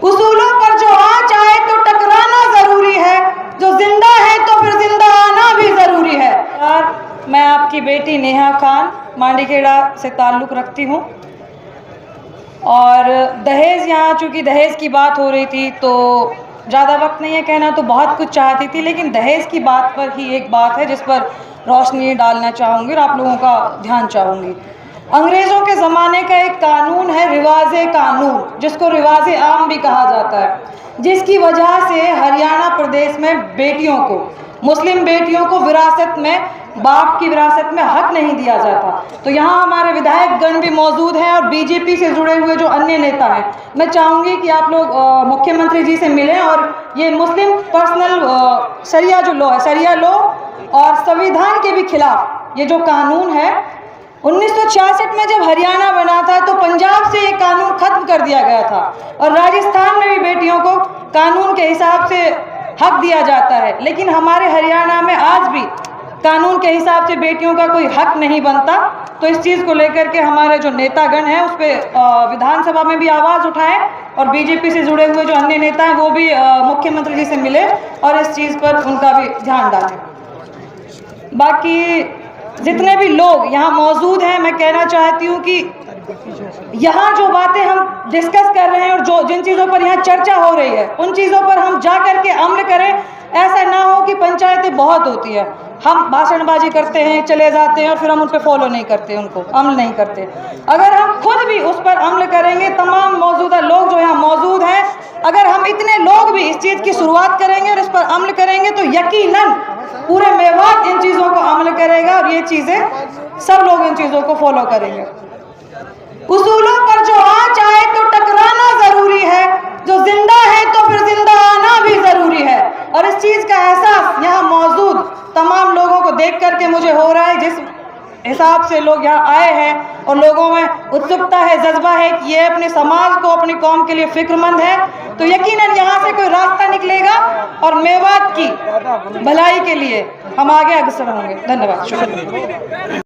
उसूलों पर जो आँच आए तो टकराना जरूरी है, जो जिंदा है तो फिर जिंदा आना भी जरूरी है। और मैं आपकी बेटी नेहा खान मांडीखेड़ा से ताल्लुक़ रखती हूँ और दहेज, यहाँ चूँकि दहेज की बात हो रही थी तो ज़्यादा वक्त नहीं है कहना, तो बहुत कुछ चाहती थी, लेकिन दहेज की बात पर ही एक बात है जिस पर रोशनी डालना चाहूँगी और आप लोगों का ध्यान चाहूँगी। अंग्रेज़ों के ज़माने का एक कानून है, रिवाज़े कानून, जिसको रिवाज़े आम भी कहा जाता है, जिसकी वजह से हरियाणा प्रदेश में बेटियों को, मुस्लिम बेटियों को विरासत में, बाप की विरासत में हक नहीं दिया जाता। तो यहाँ हमारे विधायक गण भी मौजूद हैं और बीजेपी से जुड़े हुए जो अन्य नेता हैं, मैं चाहूँगी कि आप लोग मुख्यमंत्री जी से मिलें और ये मुस्लिम पर्सनल शरिया जो लॉ है, शरिया लॉ और संविधान के भी खिलाफ ये जो कानून है, 1966 में जब हरियाणा बना था तो पंजाब से ये कानून खत्म कर दिया गया था और राजस्थान में भी बेटियों को कानून के हिसाब से हक दिया जाता है, लेकिन हमारे हरियाणा में आज भी कानून के हिसाब से बेटियों का कोई हक नहीं बनता। तो इस चीज़ को लेकर के हमारे जो नेतागण हैं उस पर विधानसभा में भी आवाज़ उठाएं और बीजेपी से जुड़े हुए जो अन्य नेता हैं वो भी मुख्यमंत्री जी से मिले और इस चीज़ पर उनका भी ध्यान डालें। बाकी जितने भी लोग यहाँ मौजूद हैं, मैं कहना चाहती हूँ कि यहाँ जो बातें हम डिस्कस कर रहे हैं और जो जिन चीज़ों पर यहाँ चर्चा हो रही है उन चीज़ों पर हम जा कर के अमल करें। ऐसा ना हो कि पंचायतें बहुत होती है, हम भाषणबाजी करते हैं, चले जाते हैं और फिर हम उन पर फॉलो नहीं करते, उनको अमल नहीं करते। अगर हम खुद भी उस पर अमल करेंगे, तमाम मौजूदा लोग जो यहाँ मौजूद हैं, अगर हम इतने लोग भी इस चीज़ की शुरुआत करेंगे और इस पर अमल करेंगे तो यकीनन पूरे मेवात इन चीज़ों को अमल करेगा और ये चीज़ें सब लोग इन चीज़ों को फॉलो करेंगे। उसूलों पर जो आँच आए तो टकराना जरूरी है, जो जिंदा है तो फिर जिंदा आना भी जरूरी है। और इस चीज़ का एहसास यहाँ मौजूद तमाम लोगों को देख करके मुझे हो रहा है, जिस हिसाब से लोग यहाँ आए हैं और लोगों में उत्सुकता है, जज्बा है कि ये अपने समाज को, अपनी कौम के लिए फिक्रमंद है, तो यकीनन यहाँ से कोई रास्ता निकलेगा और मेवात की भलाई के लिए हम आगे अग्रसर होंगे। धन्यवाद, शुक्रिया।